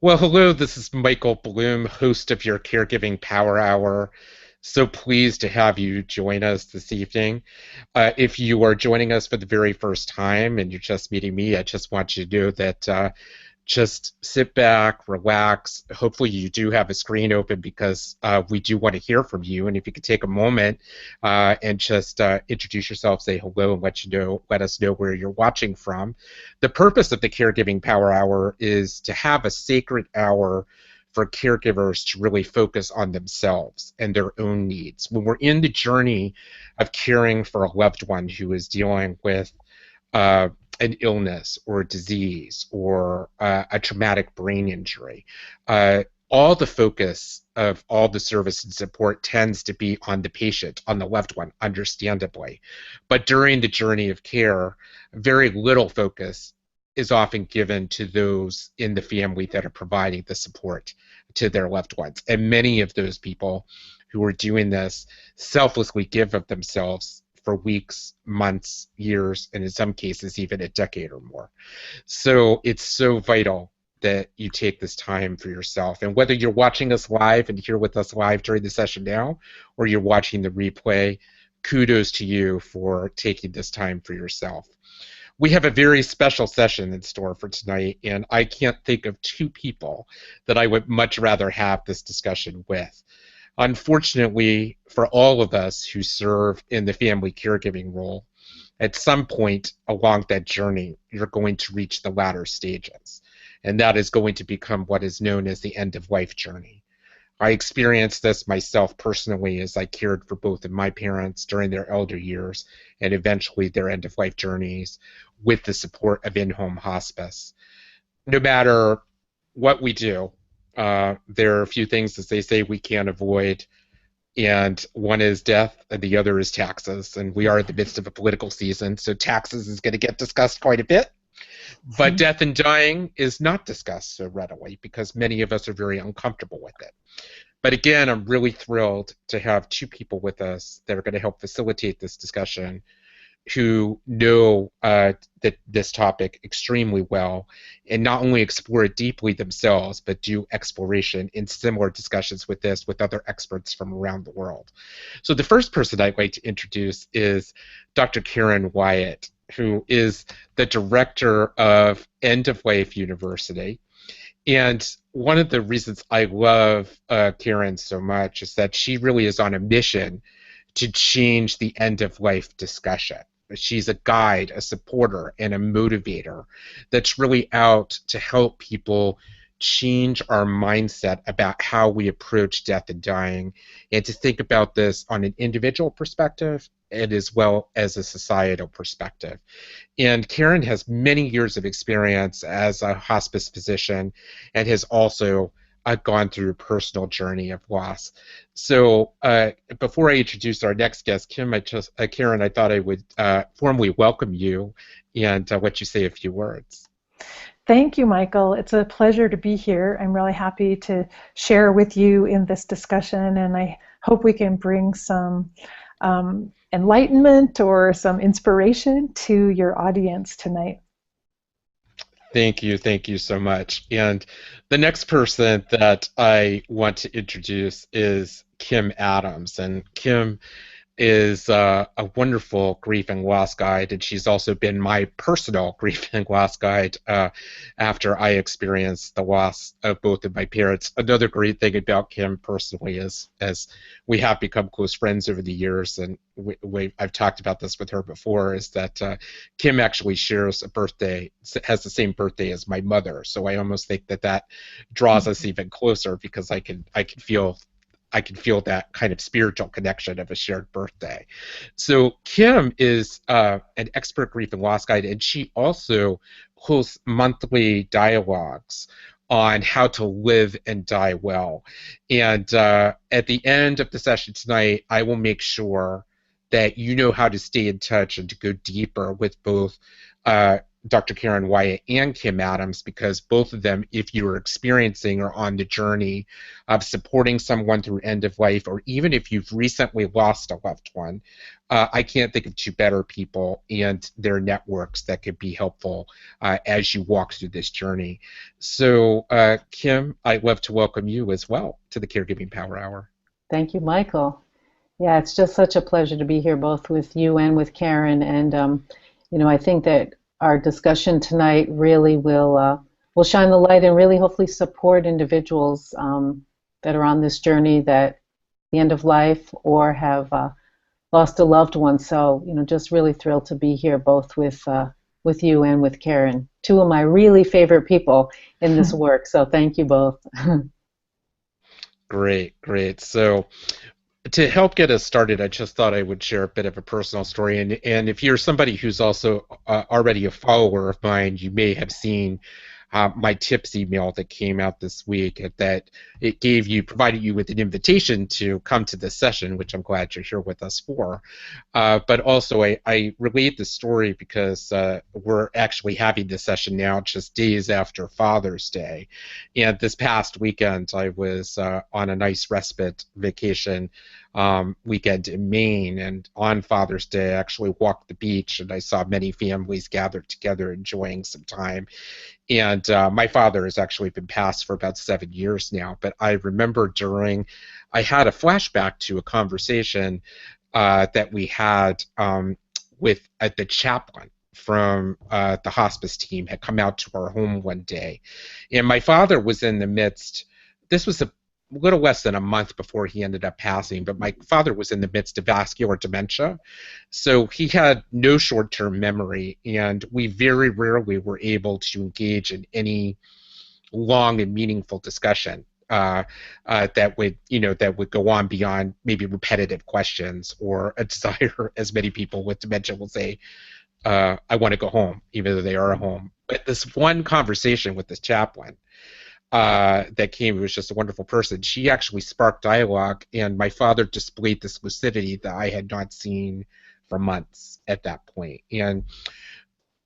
Well, hello, this is Michael Bloom, host of your Caregiving Power Hour. So pleased to have you join us this evening. If you are joining us for the very first time and you're just meeting me, I just want you to know that just sit back, relax. Hopefully, you do have a screen open because we do want to hear from you. And if you could take a moment and just introduce yourself, say hello, and let us know where you're watching from. The purpose of the Caregiving Power Hour is to have a sacred hour for caregivers to really focus on themselves and their own needs. When we're in the journey of caring for a loved one who is dealing with an illness or a disease or a traumatic brain injury, all the focus of all the service and support tends to be on the patient, on the loved one, understandably. But during the journey of care, very little focus is often given to those in the family that are providing the support to their loved ones. And many of those people who are doing this selflessly give of themselves for weeks, months, years, and in some cases even a decade or more. So it's so vital that you take this time for yourself. And whether you're watching us live and here with us live during the session now, or you're watching the replay, kudos to you for taking this time for yourself. We have a very special session in store for tonight, and I can't think of two people that I would much rather have this discussion with. Unfortunately, for all of us who serve in the family caregiving role, at some point along that journey, you're going to reach the latter stages, and that is going to become what is known as the end-of-life journey. I experienced this myself personally as I cared for both of my parents during their elder years and eventually their end-of-life journeys with the support of in-home hospice. No matter what we do, there are a few things, as they say, we can't avoid, and one is death, and the other is taxes. And we are in the midst of a political season, so taxes is going to get discussed quite a bit. But death and dying is not discussed so readily because many of us are very uncomfortable with it. But again, I'm really thrilled to have two people with us that are going to help facilitate this discussion who know that this topic extremely well and not only explore it deeply themselves, but do exploration in similar discussions with this with other experts from around the world. So the first person I'd like to introduce is Dr. Karen Wyatt, who is the director of End of Life University. And one of the reasons I love Karen so much is that she really is on a mission to change the end of life discussion. She's a guide, a supporter, and a motivator that's really out to help people change our mindset about how we approach death and dying, and to think about this on an individual perspective and as well as a societal perspective. And Karen has many years of experience as a hospice physician and has also gone through a personal journey of loss. So before I introduce our next guest, Karen, I thought I would formally welcome you and let you say a few words. Thank you, Michael. It's a pleasure to be here. I'm really happy to share with you in this discussion, and I hope we can bring some enlightenment or some inspiration to your audience tonight. Thank you so much. And the next person that I want to introduce is Kim Adams. And Kim is a wonderful grief and loss guide, and she's also been my personal grief and loss guide after I experienced the loss of both of my parents. Another great thing about Kim personally is, as we have become close friends over the years, and I've talked about this with her before, is that Kim actually shares a birthday, has the same birthday as my mother. So I almost think that draws us even closer because I can feel that kind of spiritual connection of a shared birthday. So Kim is an expert grief and loss guide, and she also hosts monthly dialogues on how to live and die well. And at the end of the session tonight, I will make sure that you know how to stay in touch and to go deeper with both Dr. Karen Wyatt and Kim Adams, because both of them, if you're experiencing or on the journey of supporting someone through end of life, or even if you've recently lost a loved one, I can't think of two better people and their networks that could be helpful as you walk through this journey. So, Kim, I'd love to welcome you as well to the Caregiving Power Hour. Thank you, Michael. Yeah, it's just such a pleasure to be here, both with you and with Karen. And I think that our discussion tonight really will shine the light and really hopefully support individuals that are on this journey that the end of life or have lost a loved one. So, just really thrilled to be here, both with you and with Karen, two of my really favorite people in this work. So, thank you both. Great, great. So, to help get us started, I just thought I would share a bit of a personal story. And if you're somebody who's also already a follower of mine, you may have seen my tips email that came out this week that it provided you with an invitation to come to this session, which I'm glad you're here with us for. But also, I relate the story because we're actually having this session now just days after Father's Day. And this past weekend, I was on a nice respite vacation weekend in Maine, and on Father's Day, I actually walked the beach, and I saw many families gathered together enjoying some time. And my father has actually been passed for about 7 years now, but I remember I had a flashback to a conversation that we had with the chaplain from the hospice team had come out to our home one day. And my father was in the midst, this was a little less than a month before he ended up passing, but my father was in the midst of vascular dementia. So he had no short-term memory, and we very rarely were able to engage in any long and meaningful discussion that would go on beyond maybe repetitive questions or a desire, as many people with dementia will say, I want to go home, even though they are home. But this one conversation with this chaplain that came, who was just a wonderful person, she actually sparked dialogue, and my father displayed this lucidity that I had not seen for months at that point. And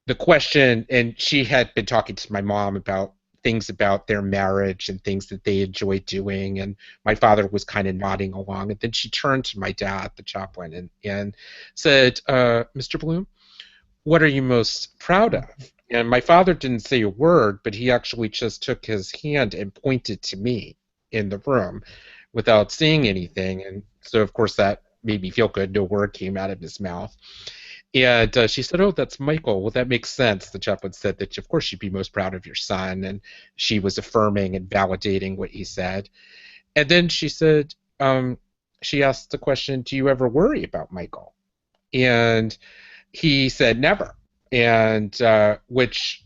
the question, and she had been talking to my mom about things about their marriage and things that they enjoyed doing, and my father was kind of nodding along, and then she turned to my dad, the chaplain, and said, Mr. Bloom, what are you most proud of? And my father didn't say a word, but he actually just took his hand and pointed to me in the room without saying anything. And so, of course, that made me feel good. No word came out of his mouth. And she said, "Oh, that's Michael. Well, that makes sense." The chaplain said that, of course, you'd be most proud of your son. And she was affirming and validating what he said. And then she said, she asked the question, "Do you ever worry about Michael?" And he said, "Never." And which,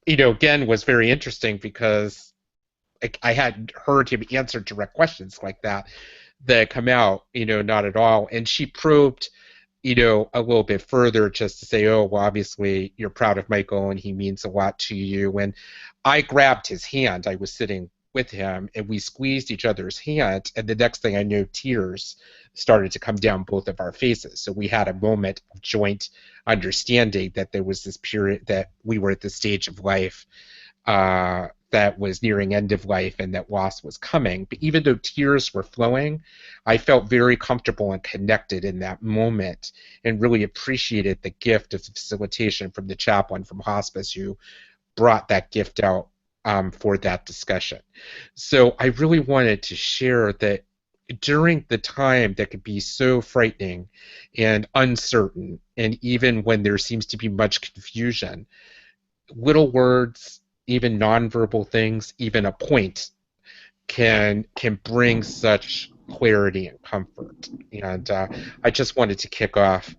again, was very interesting because I hadn't heard him answer direct questions like that come out, not at all. And she probed, a little bit further just to say, oh, well, obviously you're proud of Michael and he means a lot to you. And I grabbed his hand. I was sitting with him and we squeezed each other's hand. And the next thing I knew, tears started to come down both of our faces. So we had a moment of joint understanding that there was this period that we were at this stage of life that was nearing end of life and that loss was coming. But even though tears were flowing, I felt very comfortable and connected in that moment and really appreciated the gift of facilitation from the chaplain from hospice who brought that gift out for that discussion. So I really wanted to share that during the time that could be so frightening and uncertain, and even when there seems to be much confusion, little words, even nonverbal things, even a point can bring such clarity and comfort. And I just wanted to kick off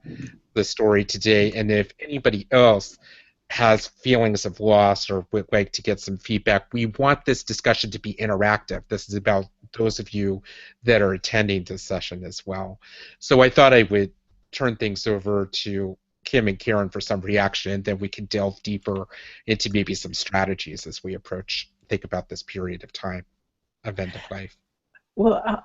the story today. And if anybody else has feelings of loss or would like to get some feedback, we want this discussion to be interactive. This is about those of you that are attending this session as well. So I thought I would turn things over to Kim and Karen for some reaction, and then we can delve deeper into maybe some strategies as we think about this period of time of end of life. Well,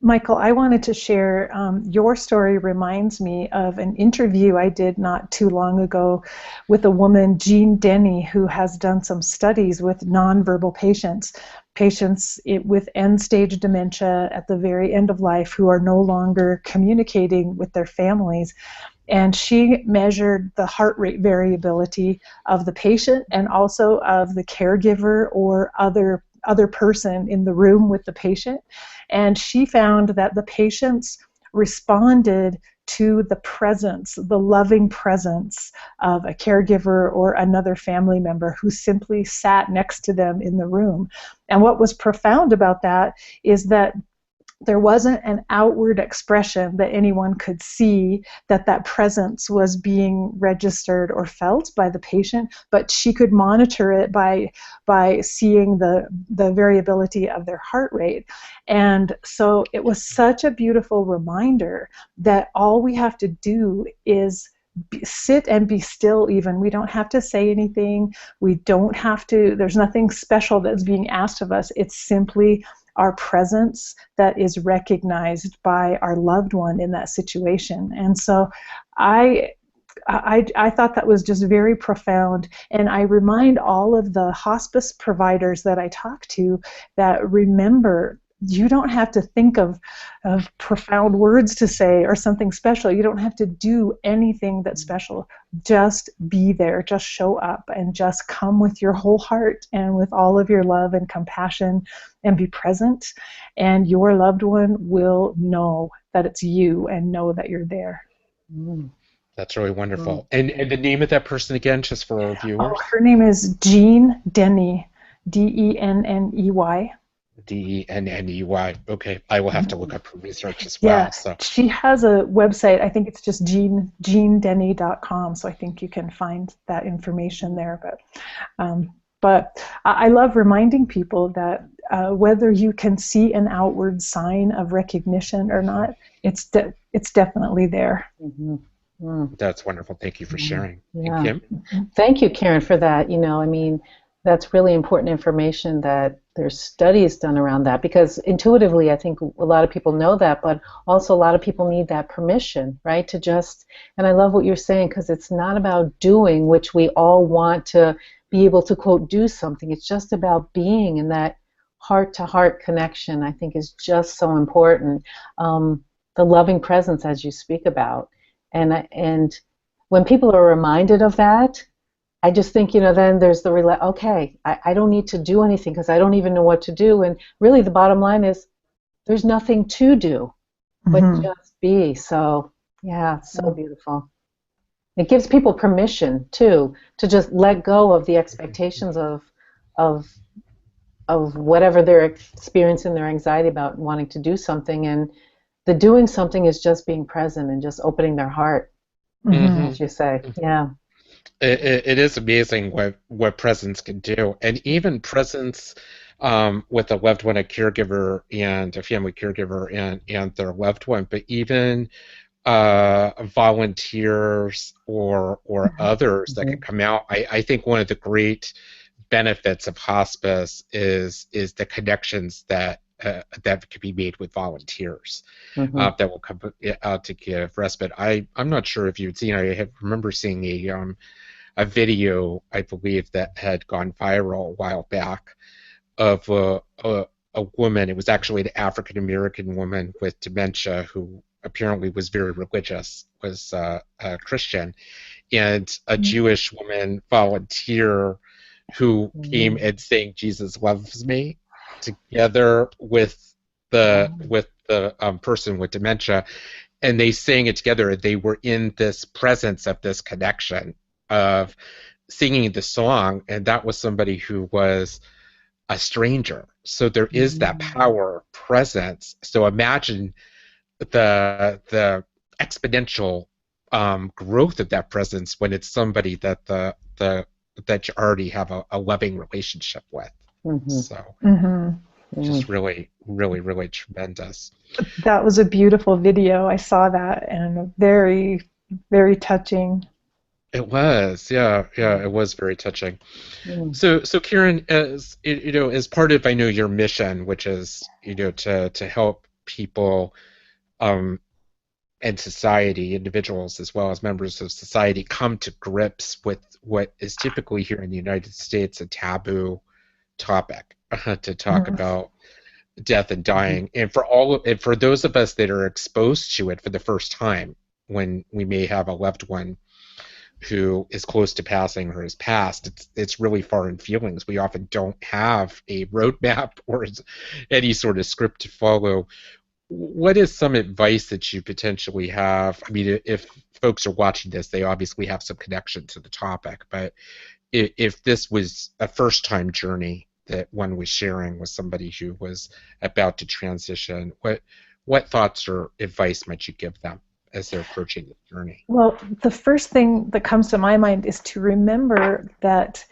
Michael, I wanted to share your story reminds me of an interview I did not too long ago with a woman, Jean Denny, who has done some studies with nonverbal patients with end-stage dementia at the very end of life who are no longer communicating with their families. And she measured the heart rate variability of the patient and also of the caregiver or other person in the room with the patient. And she found that the patients responded to the presence, the loving presence of a caregiver or another family member who simply sat next to them in the room. And what was profound about that is that there wasn't an outward expression that anyone could see that presence was being registered or felt by the patient, but she could monitor it by seeing the variability of their heart rate. And so it was such a beautiful reminder that all we have to do is sit and be still. Even we don't have to say anything, we don't have to, there's nothing special that's being asked of us. It's simply our presence that is recognized by our loved one in that situation. And so I thought that was just very profound. And I remind all of the hospice providers that I talk to that remember, you don't have to think of profound words to say or something special. You don't have to do anything that's special. Just be there, just show up, and just come with your whole heart and with all of your love and compassion and be present. And your loved one will know that it's you and know that you're there. Mm. That's really wonderful. And the name of that person again, just for our viewers? Oh, her name is Jean Denny, Denney. Denney. Okay, I will have to look up her research as well. Yeah, So she has a website. I think it's just jeandenny.com. So I think you can find that information there. But I love reminding people that whether you can see an outward sign of recognition or not, it's definitely there. Mm-hmm. Mm. that's wonderful. Thank you for sharing. Yeah. And Kim? Thank you, Karen, for that. I mean, that's really important information that there's studies done around that, because intuitively, I think a lot of people know that, but also a lot of people need that permission, right? And I love what you're saying, because it's not about doing, which we all want to be able to, quote, do something. It's just about being, and that heart-to-heart connection, I think, is just so important. The loving presence, as you speak about. And when people are reminded of that, I just think, then there's okay, I don't need to do anything because I don't even know what to do. And really the bottom line is there's nothing to do but just be. So, yeah, it's so beautiful. It gives people permission, too, to just let go of the expectations of whatever they're experiencing, their anxiety about wanting to do something. And the doing something is just being present and just opening their heart, as you say. Yeah. It is amazing what presence can do, and even presence with a loved one, a caregiver, and a family caregiver, and their loved one, but even volunteers or others that can come out. I think one of the great benefits of hospice is the connections that can be made with volunteers that will come out to give respite. I'm not sure if you'd seen. I remember seeing a video, I believe, that had gone viral a while back of a woman. It was actually an African American woman with dementia who apparently was very religious, was a Christian, and a Jewish woman volunteer who came and sang "Jesus Loves Me" together with the person with dementia, and they sang it together. They were in this presence of this connection of singing the song, and that was somebody who was a stranger. So there is that power presence. So imagine the exponential growth of that presence when it's somebody that that you already have a loving relationship with. So just really, really, really tremendous. That was a beautiful video. I saw that, and very, very touching. It was, yeah, it was very touching. So Karen, as part of, I know, your mission, which is to help people um, and society, individuals as well as members of society, come to grips with what is typically here in the United States a taboo topic to talk Mhm. about death and Mhm. dying. And for those of us that are exposed to it for the first time, when we may have a loved one who is close to passing or has passed, it's really foreign feelings. We often don't have a roadmap or any sort of script to follow. What is some advice that you potentially have? I mean, if folks are watching this, they obviously have some connection to the topic, but if this was a first time journey that one was sharing with somebody who was about to transition, what thoughts or advice might you give them as they're approaching the journey? Well, the first thing that comes to my mind is to remember that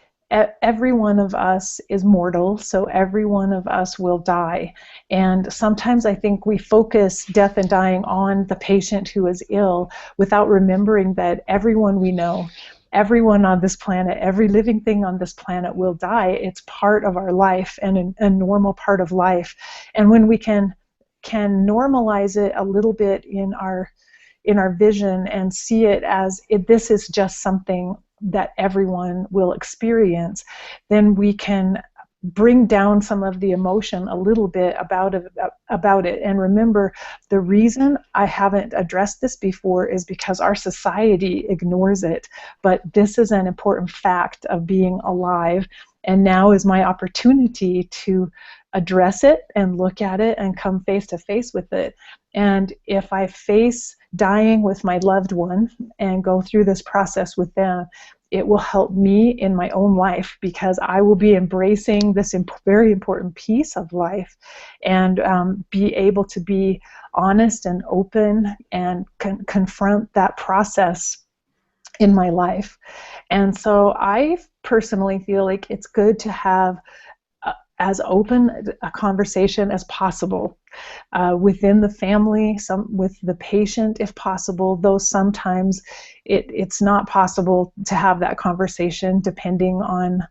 every one of us is mortal, so every one of us will die. And sometimes I think we focus death and dying on the patient who is ill without remembering that everyone we know, everyone on this planet, every living thing on this planet will die. It's part of our life and a normal part of life. And when we can normalize it a little bit in our vision and see it as this is just something that everyone will experience, then we can bring down some of the emotion a little bit about it. And remember, the reason I haven't addressed this before is because our society ignores it. But this is an important fact of being alive. And now is my opportunity to address it and look at it and come face to face with it. And if I face dying with my loved one and go through this process with them, it will help me in my own life because I will be embracing this very important piece of life and be able to be honest and open and confront that process in my life. And so I personally feel like it's good to have as open a conversation as possible within the family, some with the patient if possible, though sometimes it's not possible to have that conversation depending on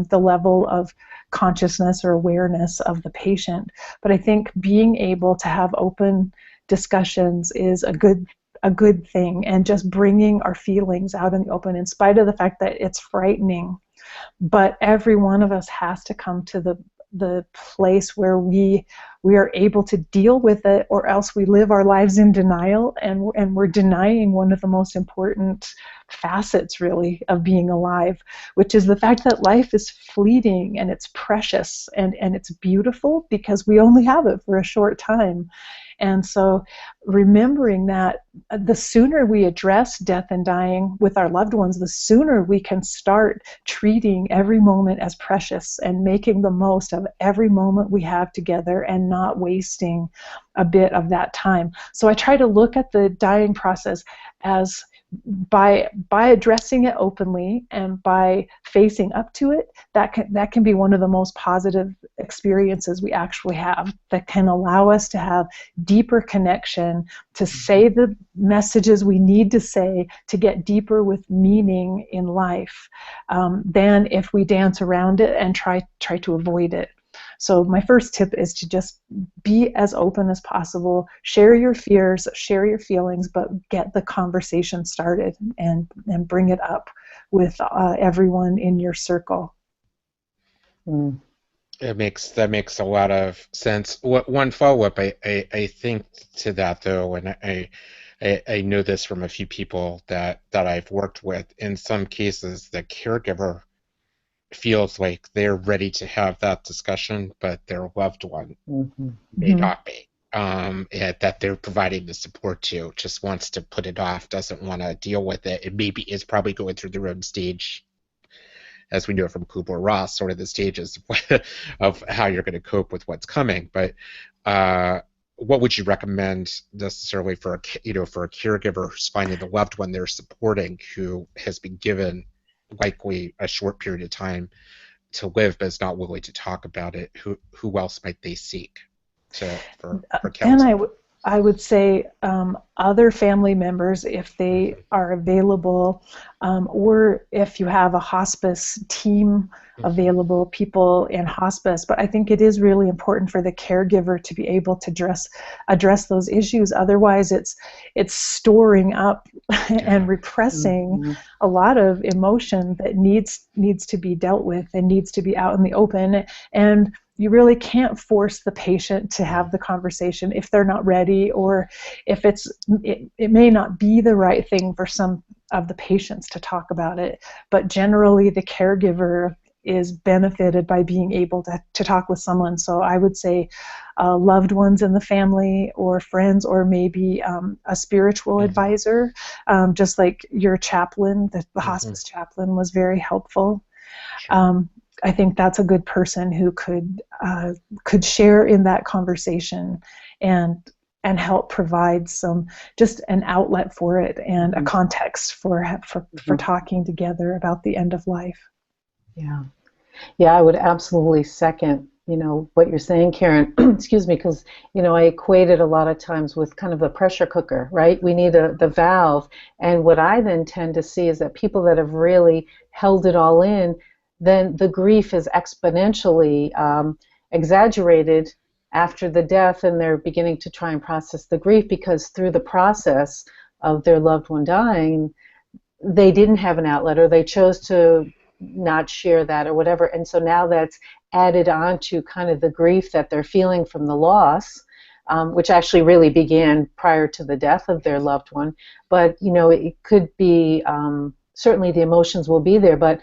the level of consciousness or awareness of the patient. But I think being able to have open discussions is a good thing, and just bringing our feelings out in the open in spite of the fact that it's frightening. But every one of us has to come to the place where we are able to deal with it, or else we live our lives in denial, and we're denying one of the most important facets really of being alive, which is the fact that life is fleeting and it's precious and it's beautiful because we only have it for a short time. And so remembering that the sooner we address death and dying with our loved ones, the sooner we can start treating every moment as precious and making the most of every moment we have together and not wasting a bit of that time. So I try to look at the dying process as by addressing it openly and by facing up to it, that can be one of the most positive experiences we actually have, that can allow us to have deeper connection, to say the messages we need to say to get deeper with meaning in life, than if we dance around it and try to avoid it. So my first tip is to just be as open as possible, share your fears, share your feelings, but get the conversation started and bring it up with everyone in your circle. Mm. That makes a lot of sense. One follow up, I think to that though, and I know this from a few people that I've worked with. In some cases, the caregiver feels like they're ready to have that discussion, but their loved one Mm-hmm. may Mm-hmm. not be. That they're providing the support to just wants to put it off, doesn't want to deal with it. It maybe is probably going through their own stage, as we know from Kubler-Ross, sort of the stages of how you're going to cope with what's coming. But what would you recommend necessarily for for a caregiver who's finding the loved one they're supporting who has been given likely a short period of time to live but is not willing to talk about it? Who else might they seek to for Then counsel? I would say other family members, if they are available, or if you have a hospice team available, people in hospice. But I think it is really important for the caregiver to be able to address those issues. Otherwise, it's storing up and repressing Mm-hmm. a lot of emotion that needs to be dealt with and needs to be out in the open. And you really can't force the patient to have the conversation if they're not ready, or if it may not be the right thing for some of the patients to talk about it. But generally, the caregiver is benefited by being able to talk with someone. So I would say loved ones in the family, or friends, or maybe a spiritual advisor, just like your chaplain, the hospice chaplain was very helpful. Sure. I think that's a good person who could share in that conversation and help provide just an outlet for it and a context for talking together about the end of life. Yeah. Yeah, I would absolutely second, what you're saying, Karen. Excuse me, because, I equate it a lot of times with kind of the pressure cooker, right? We need the valve. And what I then tend to see is that people that have really held it all in, then the grief is exponentially exaggerated after the death, and they're beginning to try and process the grief because through the process of their loved one dying, they didn't have an outlet, or they chose to not share that, or whatever. And so now that's added on to kind of the grief that they're feeling from the loss, which actually really began prior to the death of their loved one. But, it could be, certainly the emotions will be there, but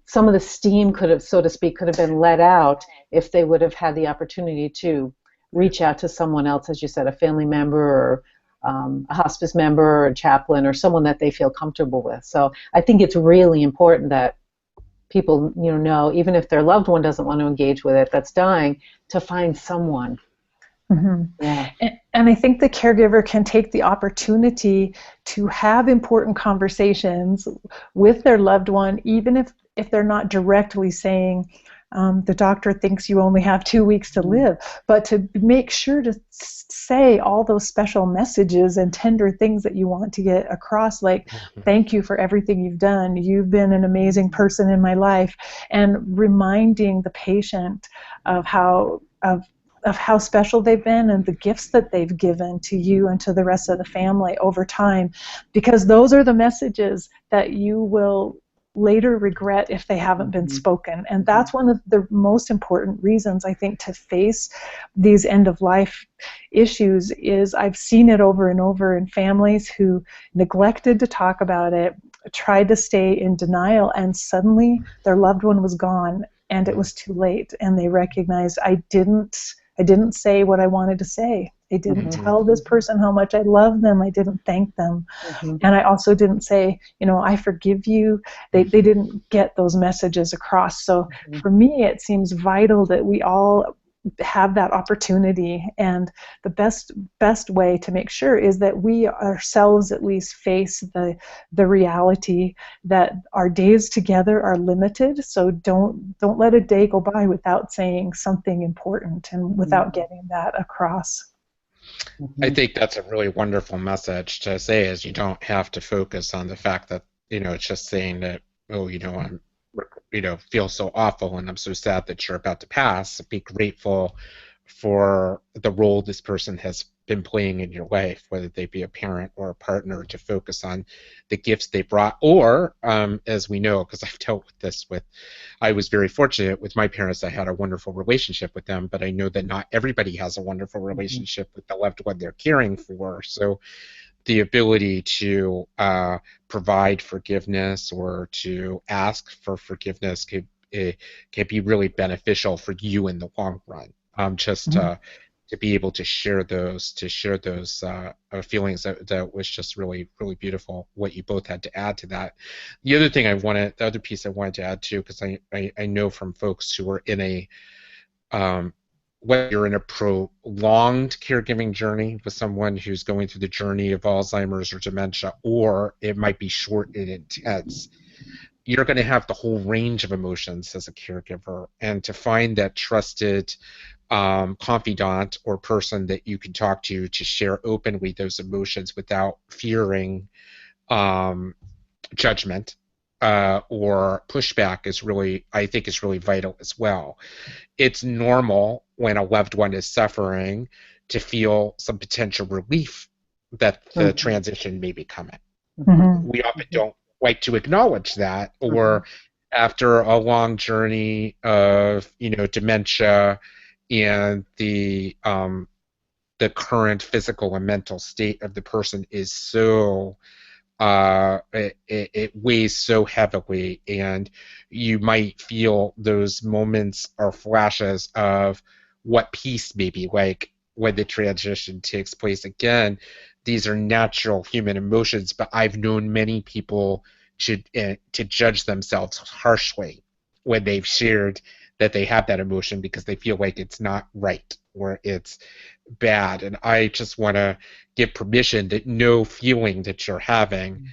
some of the steam could have, so to speak, could have been let out if they would have had the opportunity to reach out to someone else, as you said, a family member, or a hospice member, or a chaplain, or someone that they feel comfortable with. So I think it's really important that people, know, even if their loved one doesn't want to engage with it, that's dying, to find someone. Mm-hmm. Yeah. And I think the caregiver can take the opportunity to have important conversations with their loved one, even if they're not directly saying, the doctor thinks you only have 2 weeks to live, but to make sure to say all those special messages and tender things that you want to get across, like, thank you for everything you've done. You've been an amazing person in my life, and reminding the patient of how special they've been and the gifts that they've given to you and to the rest of the family over time, because those are the messages that you will later regret if they haven't been spoken. And that's one of the most important reasons, I think, to face these end of life issues. Is I've seen it over and over in families who neglected to talk about it, tried to stay in denial, and suddenly their loved one was gone, and it was too late, and they recognized, I didn't say what I wanted to say. I didn't tell this person how much I love them. I didn't thank them. And I also didn't say, I forgive you. They didn't get those messages across. So for me, it seems vital that we all have that opportunity. And the best way to make sure is that we ourselves at least face the reality that our days together are limited. So don't let a day go by without saying something important and without getting that across. I think that's a really wonderful message to say, is you don't have to focus on the fact that, it's just saying that, oh, I'm, feel so awful and I'm so sad that you're about to pass. Be grateful for the role this person has been playing in your life, whether they be a parent or a partner, to focus on the gifts they brought. Or, as we know, because I've dealt with this I was very fortunate with my parents. I had a wonderful relationship with them, but I know that not everybody has a wonderful relationship with the loved one they're caring for. So the ability to provide forgiveness or to ask for forgiveness can be really beneficial for you in the long run. Just to be able to share those feelings, that was just really, really beautiful what you both had to add to that. The other piece I wanted to add too, because I know from folks who are in a whether you're in a prolonged caregiving journey with someone who's going through the journey of Alzheimer's or dementia, or it might be short and intense, you're going to have the whole range of emotions as a caregiver. And to find that trusted confidant or person that you can talk to share openly those emotions without fearing um, judgment or pushback is really, I think, is really vital as well. It's normal when a loved one is suffering to feel some potential relief that the Mm-hmm. transition may be coming. Mm-hmm. We often don't like to acknowledge that, Mm-hmm. or after a long journey of dementia and the current physical and mental state of the person is so it weighs so heavily, and you might feel those moments or flashes of what peace may be like when the transition takes place. Again, these are natural human emotions, but I've known many people to judge themselves harshly when they've shared that they have that emotion because they feel like it's not right or it's bad. And I just want to give permission that no feeling that you're having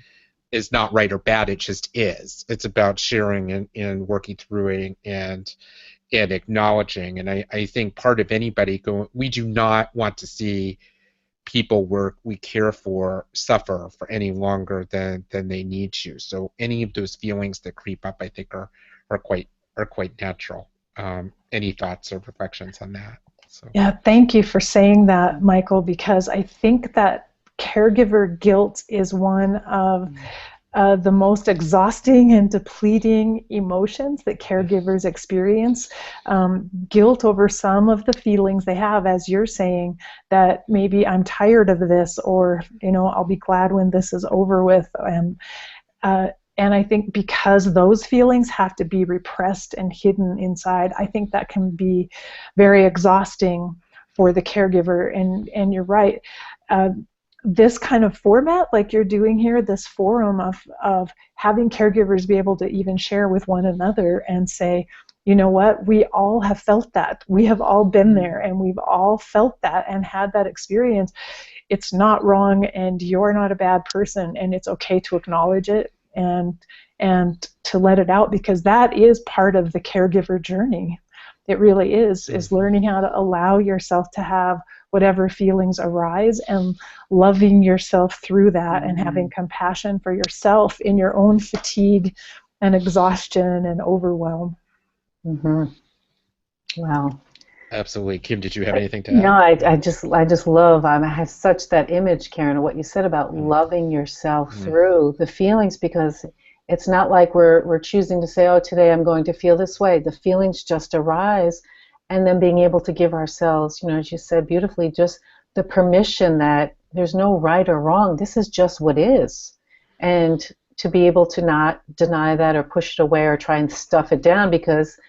is not right or bad. It just is. It's about sharing and working through it and acknowledging. And I think part of anybody going, we do not want to see people we care for suffer for any longer than they need to. So any of those feelings that creep up, I think, are quite are quite natural. Any thoughts or reflections on that? So. Yeah, thank you for saying that, Michael, because I think that caregiver guilt is one of the most exhausting and depleting emotions that caregivers experience. Guilt over some of the feelings they have, as you're saying, that maybe I'm tired of this, or I'll be glad when this is over with. Uh, and I think because those feelings have to be repressed and hidden inside, I think that can be very exhausting for the caregiver. And you're right. Uh, this kind of format, like you're doing here, this forum of having caregivers be able to even share with one another and say, you know what, we all have felt that. We have all been there, and we've all felt that and had that experience. It's not wrong, and you're not a bad person, and it's okay to acknowledge it and to let it out, because that is part of the caregiver journey. It really is learning how to allow yourself to have whatever feelings arise and loving yourself through that, and having compassion for yourself in your own fatigue and exhaustion and overwhelm. Mm-hmm. Wow. Absolutely. Kim, did you have anything to No, add? I just love, I have such that image, Karen, of what you said about loving yourself Mm-hmm. through the feelings, because it's not like we're choosing to say, oh, today I'm going to feel this way. The feelings just arise, and then being able to give ourselves, as you said beautifully, just the permission that there's no right or wrong. This is just what is. And to be able to not deny that or push it away or try and stuff it down because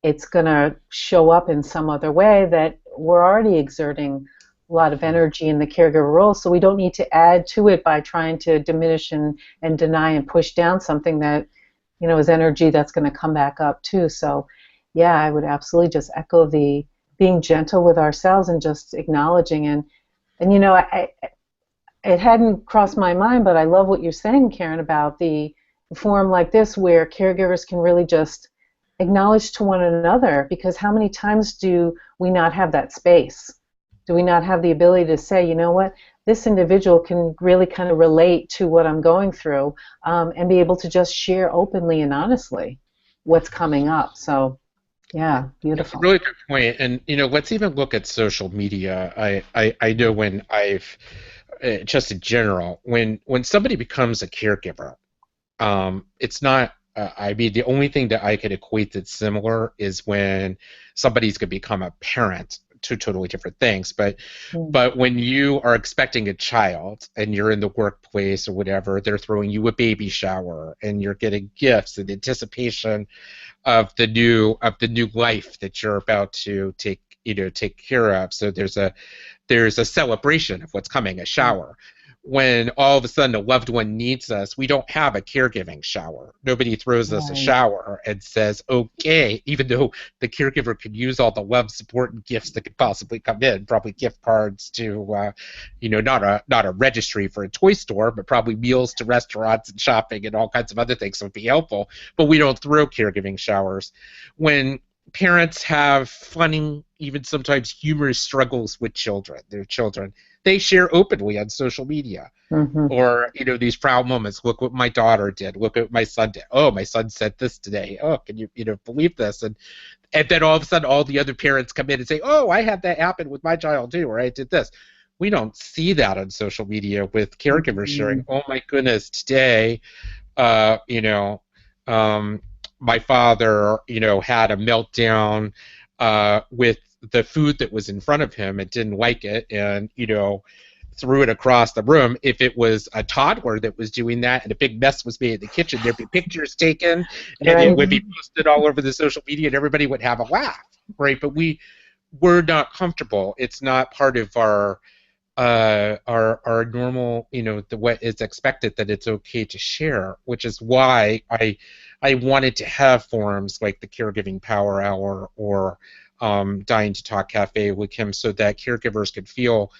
it's going to show up in some other way, that we're already exerting a lot of energy in the caregiver role, so we don't need to add to it by trying to diminish and deny and push down something that is energy that's going to come back up too. So yeah, I would absolutely just echo the being gentle with ourselves and just acknowledging. And it hadn't crossed my mind, but I love what you're saying, Karen, about the forum like this where caregivers can really just acknowledge to one another, because how many times do we not have that space? Do we not have the ability to say, you know what, this individual can really kind of relate to what I'm going through, and be able to just share openly and honestly what's coming up. So yeah, It's a beautiful. really good point. And let's even look at social media. I know when I've just in general, when somebody becomes a caregiver, it's not. I mean, the only thing that I could equate that's similar is when somebody's going to become a parent. Two totally different things, but Mm. but when you are expecting a child and you're in the workplace or whatever, they're throwing you a baby shower and you're getting gifts and anticipation of the new life that you're about to take care of. So there's a celebration of what's coming, a shower. When all of a sudden a loved one needs us, we don't have a caregiving shower. Nobody throws us a Right. shower and says, okay, even though the caregiver could use all the love, support, and gifts that could possibly come in, probably gift cards to, not a registry for a toy store, but probably meals to restaurants and shopping and all kinds of other things would be helpful. But we don't throw caregiving showers. When parents have funny even sometimes humorous struggles with children, their children, they share openly on social media. Mm-hmm. Or, these proud moments. Look what my daughter did. Look what my son did. Oh, my son said this today. Oh, can you, believe this? And then all of a sudden, all the other parents come in and say, oh, I had that happen with my child too, or I did this. We don't see that on social media with caregivers sharing, oh my goodness, today, uh, you know, um, my father, had a meltdown with the food that was in front of him and didn't like it, and, threw it across the room. If it was a toddler that was doing that and a big mess was made in the kitchen, there'd be pictures taken and it Right. would be posted all over the social media and everybody would have a laugh, right? But we're not comfortable. It's not part of our normal, the what is expected, that it's okay to share, which is why I wanted to have forums like the Caregiving Power Hour or Dying to Talk Cafe with him, so that caregivers could feel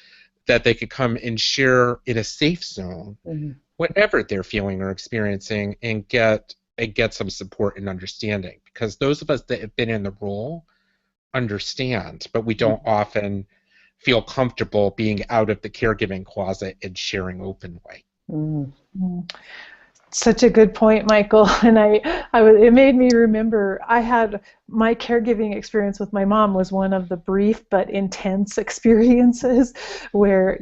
that they could come and share in a safe zone Mm-hmm. whatever they're feeling or experiencing, and get some support and understanding. Because those of us that have been in the role understand, but we don't often feel comfortable being out of the caregiving closet and sharing openly. Mm-hmm. Such a good point, Michael. And it made me remember I had my caregiving experience with my mom was one of the brief but intense experiences where,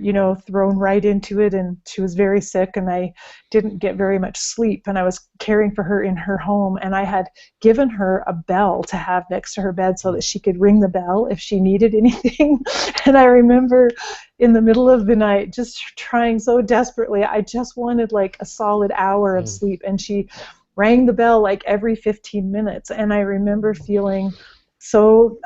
thrown right into it, and she was very sick and I didn't get very much sleep, and I was caring for her in her home, and I had given her a bell to have next to her bed so that she could ring the bell if she needed anything. And I remember in the middle of the night just trying so desperately, I just wanted like a solid hour of sleep, and she rang the bell like every 15 minutes, and I remember feeling so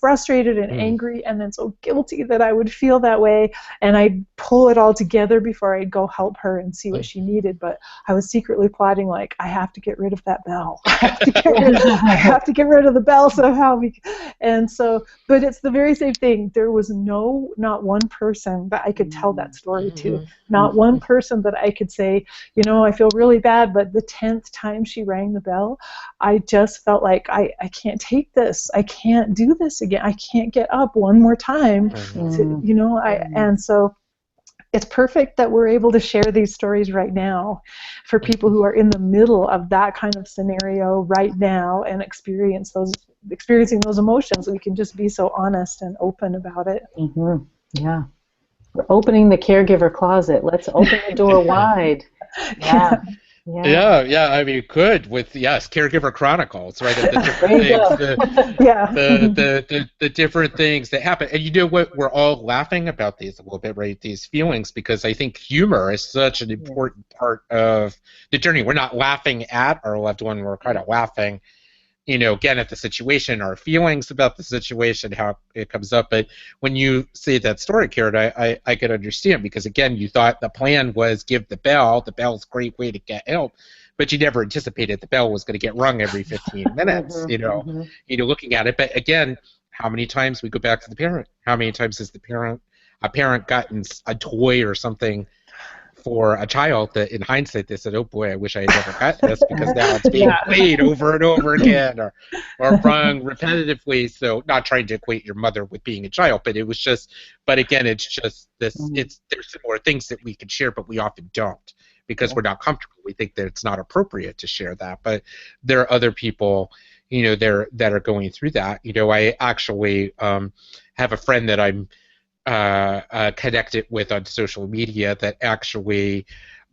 frustrated and angry, and then so guilty that I would feel that way, and I'd pull it all together before I'd go help her and see what she needed. But I was secretly plotting, like, I have to get rid of that bell. I have to get rid of the bell somehow. And so, but it's the very same thing. There was not one person that I could tell that story to. Not one person that I could say, I feel really bad, but the 10th time she rang the bell, I just felt like I can't take this. I can't do this again. I can't get up one more time. And so it's perfect that we're able to share these stories right now for people who are in the middle of that kind of scenario right now and experiencing those emotions. We can just be so honest and open about it. Mm-hmm. Yeah. We're opening the caregiver closet. Let's open the door wide. Yeah. Yeah. I mean, good with Caregiver Chronicles, right? The different things, the different things that happen, and you know what? We're all laughing about these a little bit, right? These feelings, because I think humor is such an important part of the journey. We're not laughing at our loved one; we're kind of laughing, again, at the situation, our feelings about the situation, how it comes up. But when you say that story, Karen, I could understand, because, again, you thought the plan was give the bell. The bell's a great way to get help, but you never anticipated the bell was going to get rung every 15 minutes, looking at it. But, again, how many times we go back to the parent? How many times has a parent gotten a toy or something for a child that in hindsight they said, oh boy, I wish I had never got this, because now it's being played over and over again, or rung repetitively. So, not trying to equate your mother with being a child, but again, it's just this, there's similar things that we can share, but we often don't, because we're not comfortable. We think that it's not appropriate to share that, but there are other people, that are going through that. I actually have a friend that I'm connected with on social media that actually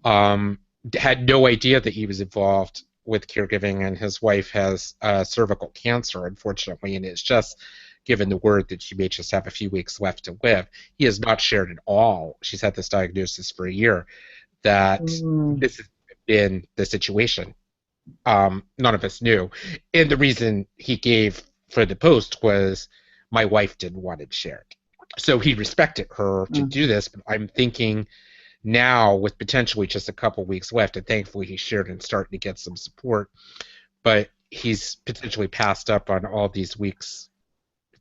had no idea that he was involved with caregiving, and his wife has cervical cancer, unfortunately, and it's just given the word that she may just have a few weeks left to live. He has not shared at all. She's had this diagnosis for a year, that this has been the situation. None of us knew. And the reason he gave for the post was, my wife didn't want it shared. So he respected her to do this, but I'm thinking now, with potentially just a couple weeks left, and thankfully he shared and starting to get some support, but he's potentially passed up on all these weeks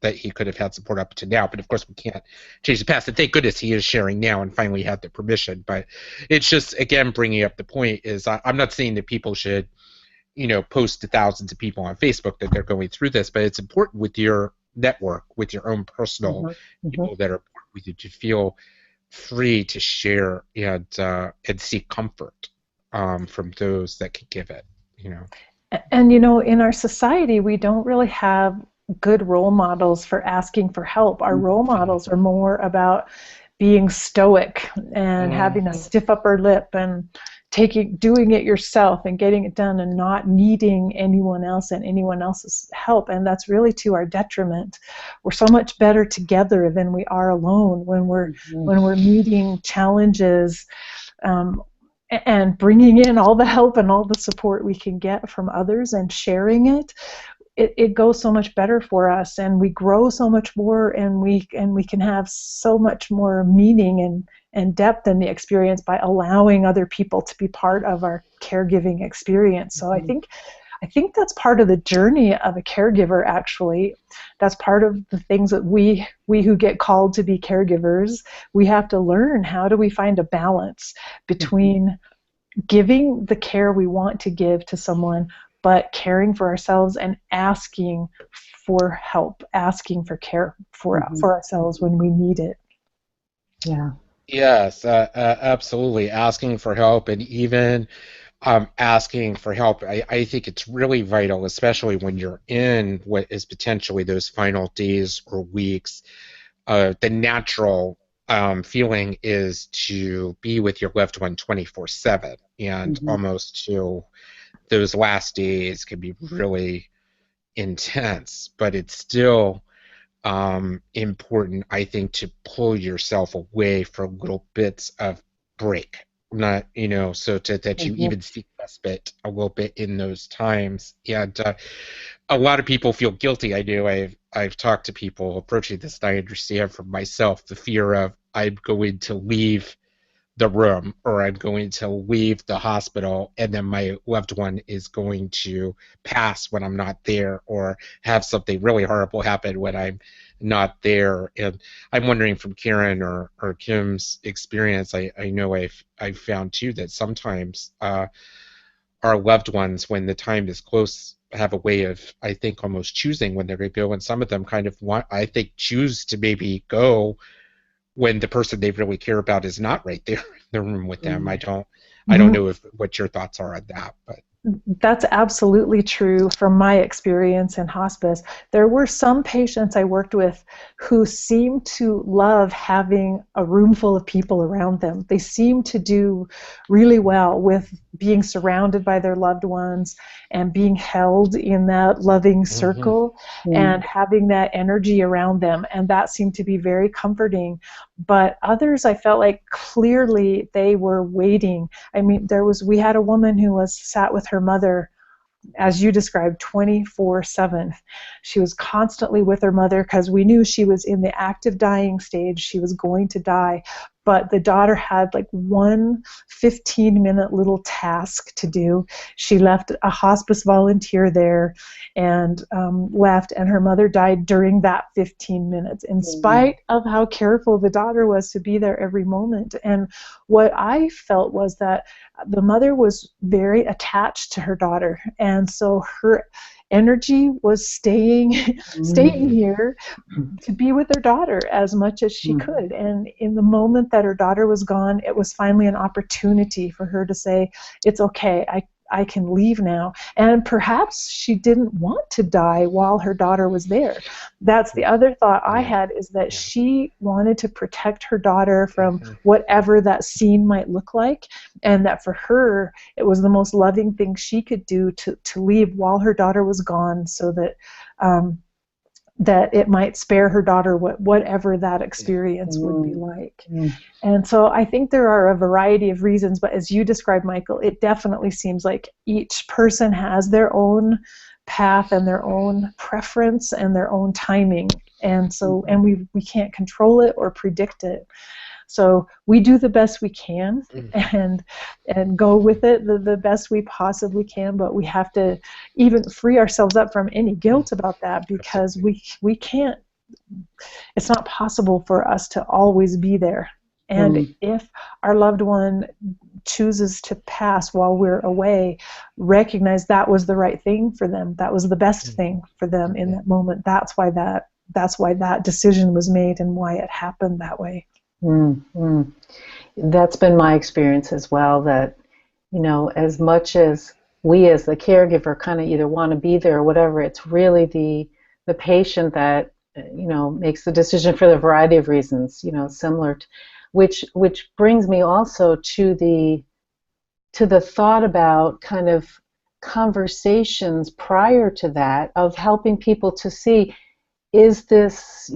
that he could have had support up to now. But of course we can't change the past, and thank goodness he is sharing now and finally had the permission. But it's just, again, bringing up the point is, I'm not saying that people should post to thousands of people on Facebook that they're going through this, but it's important with your network, with your own personal Mhm. Mhm. people that are with you, to feel free to share and seek comfort from those that can give it. You know. And in our society, we don't really have good role models for asking for help. Our role models are more about being stoic and having a Mhm. stiff upper lip and doing it yourself and getting it done and not needing anyone else and anyone else's help. And that's really to our detriment. We're so much better together than we are alone Mhm. when we're meeting challenges, um, and bringing in all the help and all the support we can get from others and sharing it goes so much better for us, and we grow so much more, and we can have so much more meaning and depth in the experience by allowing other people to be part of our caregiving experience. So I think that's part of the journey of a caregiver, actually. That's part of the things that we who get called to be caregivers, we have to learn. How do we find a balance Mhm. between giving the care we want to give to someone, but caring for ourselves and asking for help, asking for care Mhm. for ourselves when we need it. Yeah. Yes, absolutely. Asking for help, and even asking for help, I think it's really vital, especially when you're in what is potentially those final days or weeks. The natural feeling is to be with your loved one 24/7, and Mhm. almost to those last days can be really intense, but it's still important, I think, to pull yourself away for little bits of break. Not, so that you Mhm. even seek respite a little bit in those times. And a lot of people feel guilty. I do. I've talked to people approaching this, and I understand from myself the fear of, I'm going to leave the room, or I'm going to leave the hospital, and then my loved one is going to pass when I'm not there, or have something really horrible happen when I'm not there. And I'm wondering, from Karen or Kim's experience, I know I've found too that sometimes our loved ones, when the time is close, have a way of, I think, almost choosing when they're going to go, and some of them kind of want, I think, choose to maybe go when the person they really care about is not right there in the room with them. Mhm. I don't know if what your thoughts are on that, but That's absolutely true from my experience in hospice. There were some patients I worked with who seemed to love having a room full of people around them. They seemed to do really well with being surrounded by their loved ones and being held in that loving mhm, circle Mhm. and having that energy around them. And that seemed to be very comforting. But others, I felt like clearly they were waiting. I mean, we had a woman who was sat with her mother, as you described, 24/7. She was constantly with her mother because we knew she was in the active dying stage. She was going to die. But the daughter had like one 15-minute little task to do. She left a hospice volunteer there and left, and her mother died during that 15 minutes, in Mhm. spite of how careful the daughter was to be there every moment. And what I felt was that the mother was very attached to her daughter, and so her energy was staying staying Mhm. here to be with her daughter as much as she Mhm. could. And in the moment that her daughter was gone, it was finally an opportunity for her to say, it's okay, I can leave now. And perhaps she didn't want to die while her daughter was there. That's the other thought I yeah, had, is that yeah, she wanted to protect her daughter from mhm, whatever that scene might look like, and that for her it was the most loving thing she could do to leave while her daughter was gone, so that um, that it might spare her daughter whatever that experience would be Mhm. like. Mhm. And so I think there are a variety of reasons, but as you described, Michael, it definitely seems like each person has their own path and their own preference and their own timing. And so, Mhm. and we can't control it or predict it. So we do the best we can mhm, and go with it the best we possibly can, but we have to even free ourselves up from any mhm, guilt about that, because absolutely. we can't, it's not possible for us to always be there. And Mhm. if our loved one chooses to pass while we're away, recognize that was the right thing for them. That was the best Mhm, thing for them in mhm, that moment. That's why that's why that decision was made and why it happened that way. Mm-hmm. That's been my experience as well, that, as much as we as the caregiver kind of either want to be there or whatever, it's really the patient that, makes the decision for the variety of reasons, similar to, which brings me also to the thought about kind of conversations prior to that of helping people to see, is this,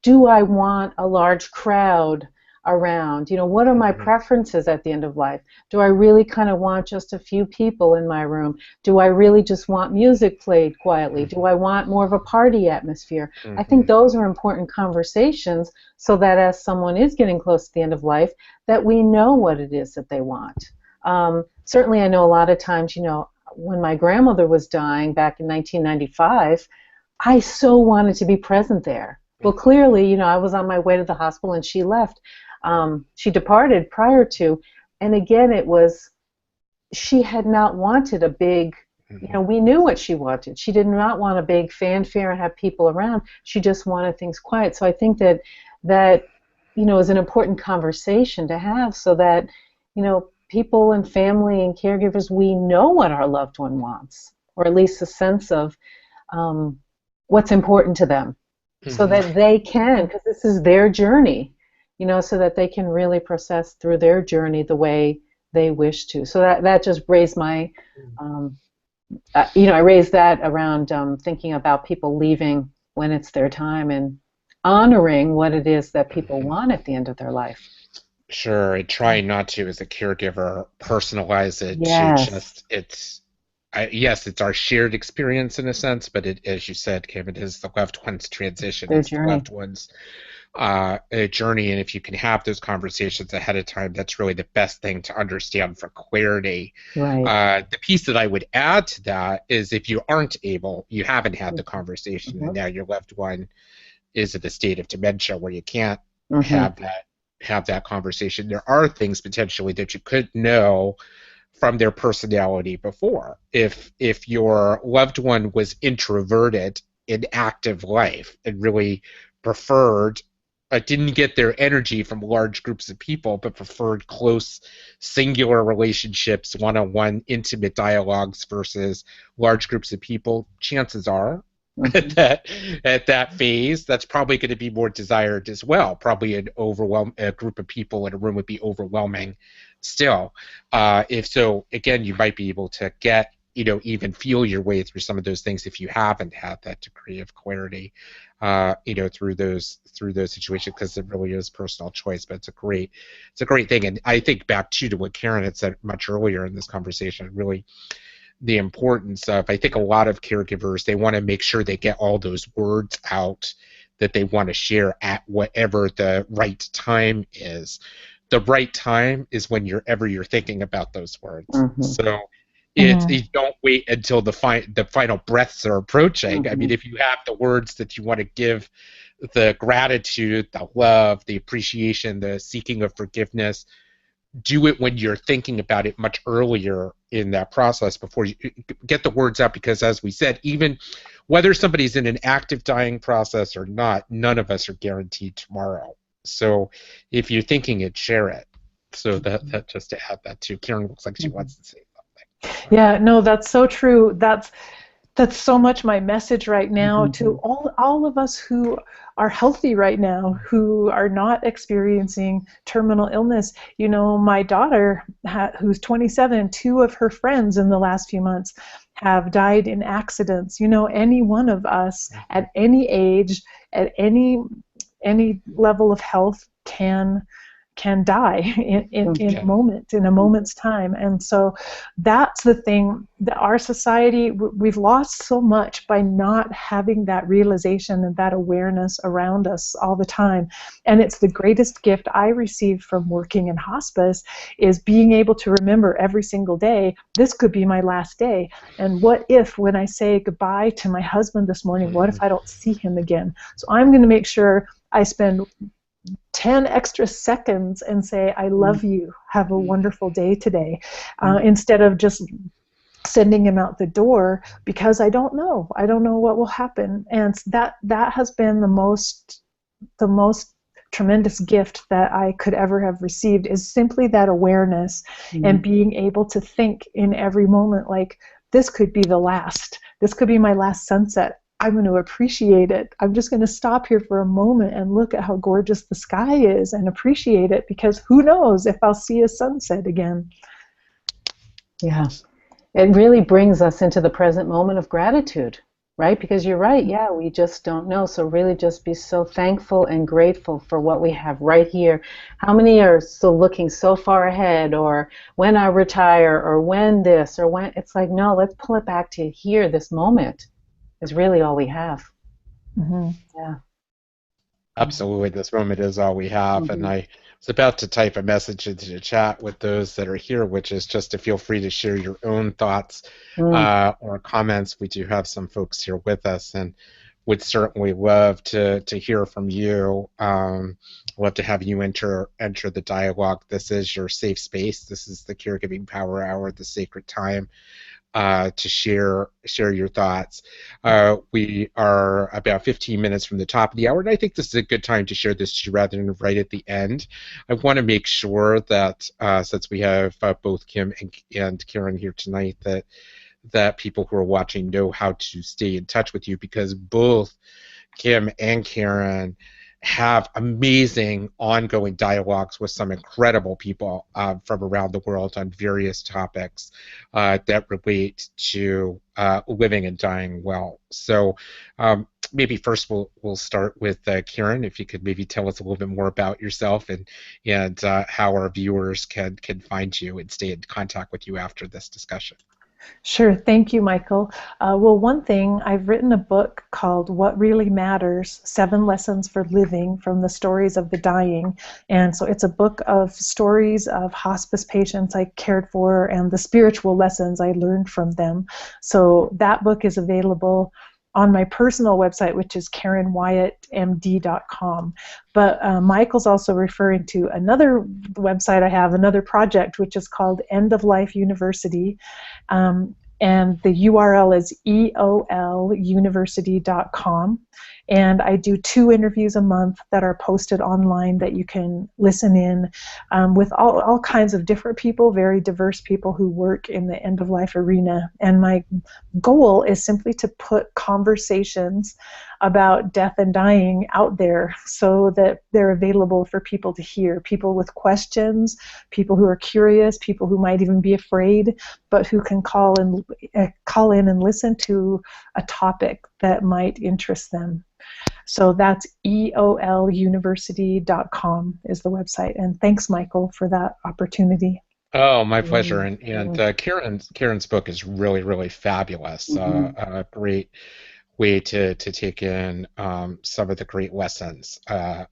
do I want a large crowd around? What are my preferences at the end of life? Do I really kind of want just a few people in my room? Do I really just want music played quietly? Do I want more of a party atmosphere? I think those are important conversations, so that as someone is getting close to the end of life, that we know what it is that they want. Certainly I know a lot of times, when my grandmother was dying back in 1995, I so wanted to be present there. Well, clearly, I was on my way to the hospital and she left. She departed prior to, and again, it was, she had not wanted a big, we knew what she wanted. She did not want a big fanfare and have people around. She just wanted things quiet. So I think that is an important conversation to have, so that, people and family and caregivers, we know what our loved one wants, or at least a sense of what's important to them, so that they can, because this is their journey, so that they can really process through their journey the way they wish to. So that just raised my, I raised that around thinking about people leaving when it's their time, and honoring what it is that people want at the end of their life. Sure, and trying not to, as a caregiver, personalize it Yes. to just, yes, it's our shared experience in a sense, but as you said, Kim, it is the loved one's transition. Their It's the journey. loved one's journey, and if you can have those conversations ahead of time, that's really the best thing to understand for clarity. Right. The piece that I would add to that is, if you aren't able, you haven't had the conversation, and now your loved one is at a state of dementia where you can't have that conversation, there are things potentially that you could know from their personality before. If your loved one was introverted in active life and really preferred, didn't get their energy from large groups of people, but preferred close, singular relationships, one-on-one, intimate dialogues versus large groups of people, chances are at that phase, that's probably going to be more desired as well. Probably a group of people in a room would be overwhelming still. If so, again, you might be able to get, even feel your way through some of those things if you haven't had that degree of clarity, through those situations, because it really is personal choice. But it's a great thing. And I think back to what Karen had said much earlier in this conversation, really the importance of, I think a lot of caregivers, they want to make sure they get all those words out that they want to share at whatever the right time is. The right time is when you're thinking about those words. So you don't wait until the final breaths are approaching. I mean, if you have the words that you want to give, the gratitude, the love, the appreciation, the seeking of forgiveness, do it when you're thinking about it much earlier in that process before you get the words out, because as we said, even whether somebody's in an active dying process or not, none of us are guaranteed tomorrow. So if you're thinking it, share it. So that just to add that too. Karen looks like she wants to say something. Yeah, no, that's so true. That's so much my message right now to all of us who are healthy right now, who are not experiencing terminal illness. My daughter, who's 27, two of her friends in the last few months have died in accidents. Any one of us at any age, at any level of health can die in a moment's time. And so that's the thing, that our society, we've lost so much by not having that realization and that awareness around us all the time. And it's the greatest gift I received from working in hospice, is being able to remember every single day, this could be my last day. And what if, when I say goodbye to my husband this morning, what if I don't see him again? So I'm going to make sure I spend 10 extra seconds and say, I love you, have a wonderful day today, instead of just sending him out the door because I don't know. I don't know what will happen. And that has been the most tremendous gift that I could ever have received, is simply that awareness and being able to think in every moment, like, this could be the last. This could be my last sunset. I'm going to appreciate it. I'm just going to stop here for a moment and look at how gorgeous the sky is and appreciate it, because who knows if I'll see a sunset again. Yeah. It really brings us into the present moment of gratitude, right? Because you're right, yeah, we just don't know. So really just be so thankful and grateful for what we have right here. How many are still looking so far ahead, or when I retire, or when this, or when, it's like, no, let's pull it back to here. This moment is really all we have. Mm-hmm. Yeah. Absolutely, this moment is all we have. And Mm-hmm. I was about to type a message into the chat with those that are here, which is just to feel free to share your own thoughts or comments. We do have some folks here with us, and would certainly love to hear from you. Love to have you enter the dialogue. This is your safe space. This is the Caregiving Power Hour, the sacred time to share your thoughts. We are about 15 minutes from the top of the hour, and I think this is a good time to share this to you rather than right at the end. I want to make sure that since we have both Kim and Karen here tonight, that people who are watching know how to stay in touch with you, because both Kim and Karen have amazing ongoing dialogues with some incredible people from around the world on various topics that relate to living and dying well. So maybe first we'll start with Karen, if you could maybe tell us a little bit more about yourself and how our viewers can find you and stay in contact with you after this discussion. Sure. Thank you, Michael. Well, one thing, I've written a book called What Really Matters, 7 Lessons for Living from the Stories of the Dying. And so it's a book of stories of hospice patients I cared for and the spiritual lessons I learned from them. So that book is available on my personal website, which is KarenWyattMD.com. But Michael's also referring to another website I have, another project, which is called End of Life University. And the URL is eoluniversity.com. And I do 2 interviews a month that are posted online that you can listen in with all kinds of different people, very diverse people who work in the end-of-life arena. And my goal is simply to put conversations about death and dying out there so that they're available for people to hear, people with questions, people who are curious, people who might even be afraid, but who can call in and listen to a topic that might interest them. So that's eoluniversity.com is the website. And thanks, Michael, for that opportunity. Oh, my pleasure. And Karen's book is really, really fabulous. A great way to take in some of the great lessons,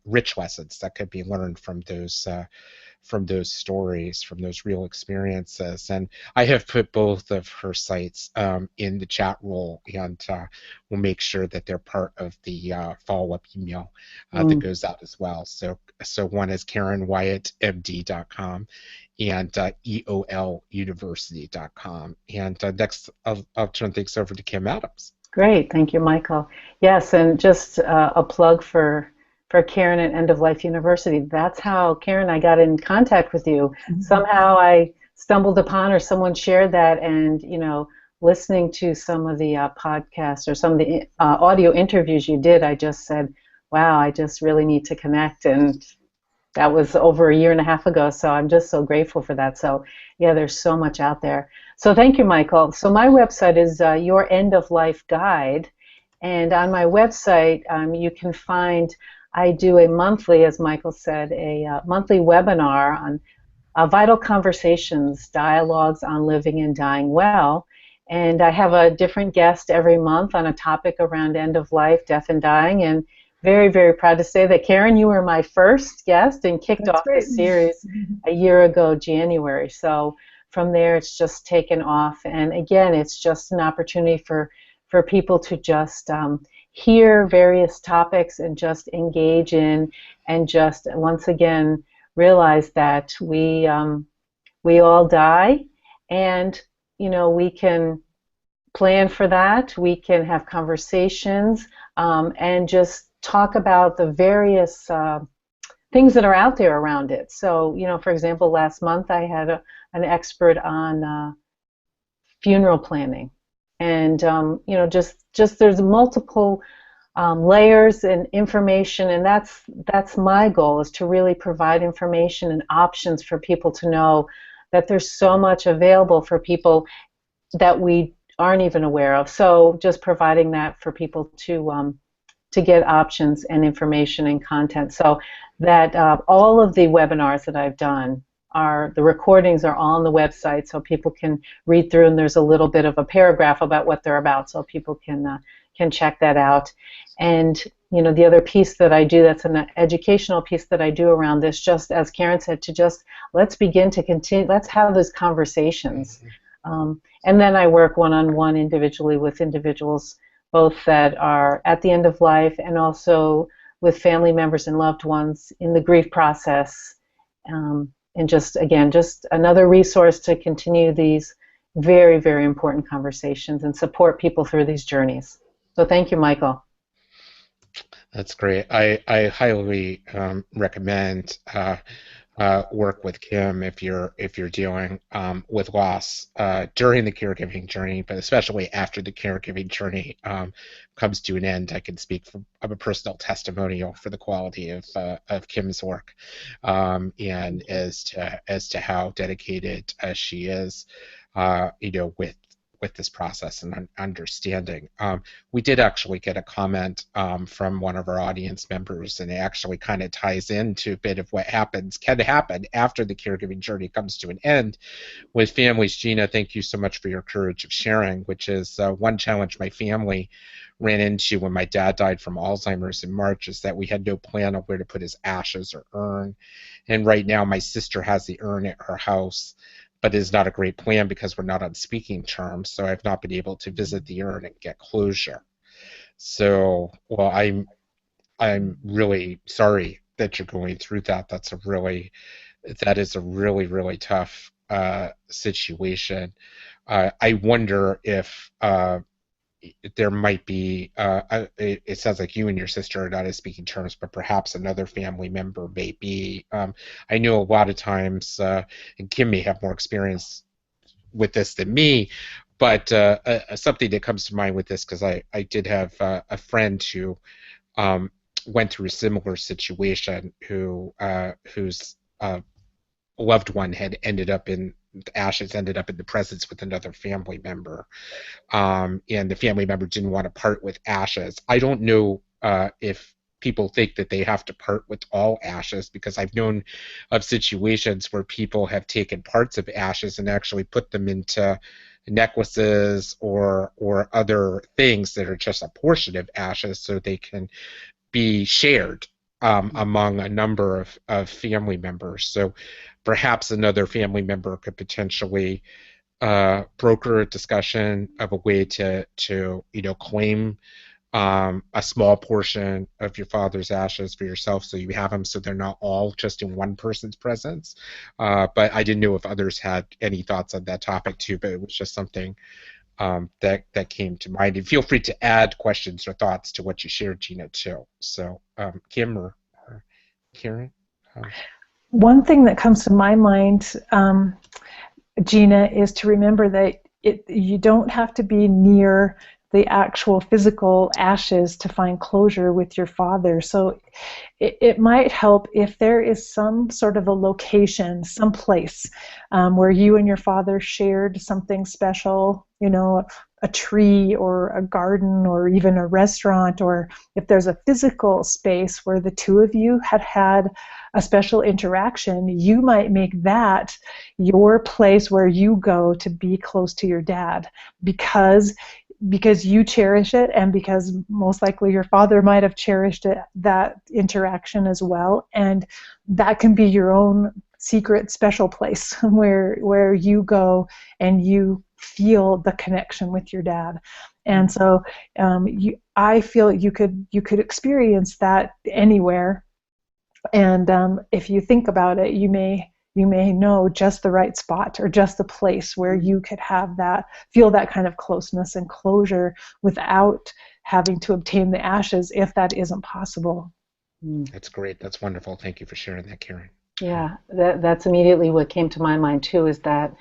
rich lessons that could be learned from those stories, from those real experiences. And I have put both of her sites in the chat roll, and we'll make sure that they're part of the follow-up email that goes out as well. So one is KarenWyattMD.com and eoluniversity.com. And next, I'll turn things over to Kim Adams. Great, thank you, Michael. Yes, and just a plug for Karen at End of Life University. That's how, Karen, I got in contact with you. Somehow I stumbled upon, or someone shared that, and listening to some of the podcasts or some of the audio interviews you did, I just said, wow, I just really need to connect. And that was over 1.5 years ago, so I'm just so grateful for that. So yeah, there's so much out there. So thank you, Michael. So my website is Your End of Life Guide, and on my website you can find, I do a monthly, as Michael said, a monthly webinar on vital conversations, dialogues on living and dying well. And I have a different guest every month on a topic around end of life, death and dying. And very, very proud to say that, Karen, you were my first guest and kicked off the series a year ago, January. So from there, it's just taken off. And again, it's just an opportunity for people to just hear various topics and just engage in, and just once again realize that we all die, and we can plan for that. We can have conversations and just talk about the various things that are out there around it. So, for example, last month I had an expert on funeral planning, and just there's multiple layers and information, and that's my goal, is to really provide information and options for people to know that there's so much available for people that we aren't even aware of. So just providing that for people to get options and information and content. So that all of the webinars that I've done the recordings are on the website, so people can read through, and there's a little bit of a paragraph about what they're about, so people can check that out. And the other piece that I do, that's an educational piece that I do around this, just as Karen said, to just let's begin to continue, let's have those conversations. And then I work one-on-one individually with individuals, both that are at the end of life and also with family members and loved ones in the grief process. And just another resource to continue these very, very important conversations and support people through these journeys. So thank you, Michael. That's great. I highly recommend work with Kim if you're dealing with loss during the caregiving journey, but especially after the caregiving journey comes to an end. I can speak from a personal testimonial for the quality of Kim's work, and as to how dedicated she is, with this process and understanding. We did actually get a comment from one of our audience members, and it actually kind of ties into a bit of what can happen after the caregiving journey comes to an end with families. Gina, thank you so much for your courage of sharing, which is one challenge my family ran into when my dad died from Alzheimer's in March, is that we had no plan of where to put his ashes or urn. And right now my sister has the urn at her house, but it is not a great plan because we're not on speaking terms, so I've not been able to visit the urn and get closure. So, well, I'm really sorry that you're going through that. That is a really, really tough situation. I wonder if there might be, it sounds like you and your sister are not as speaking terms, but perhaps another family member may be. I know a lot of times, and Kim may have more experience with this than me, but something that comes to mind with this, because I did have a friend who went through a similar situation, whose loved one had ended up in the ashes ended up in the presence with another family member, and the family member didn't want to part with ashes. I don't know if people think that they have to part with all ashes, because I've known of situations where people have taken parts of ashes and actually put them into necklaces or other things that are just a portion of ashes, so they can be shared among a number of family members. So perhaps another family member could potentially broker a discussion of a way to claim a small portion of your father's ashes for yourself, so you have them, so they're not all just in one person's presence. But I didn't know if others had any thoughts on that topic too, but it was just something that came to mind. And feel free to add questions or thoughts to what you shared, Gina, too. So Kim or Karen? One thing that comes to my mind, Gina, is to remember that you don't have to be near the actual physical ashes to find closure with your father. So it might help if there is some sort of a location, some place where you and your father shared something special, a tree or a garden or even a restaurant, or if there's a physical space where the two of you had a special interaction, you might make that your place where you go to be close to your dad, because you cherish it, and because most likely your father might have cherished that interaction as well, and that can be your own secret special place where you go and you feel the connection with your dad. And so I feel you could experience that anywhere. And if you think about it, you may you may know just the right spot or just the place where you could have that, feel that kind of closeness and closure without having to obtain the ashes if that isn't possible. That's great. That's wonderful. Thank you for sharing that, Karen. Yeah, that's immediately what came to my mind too, is that,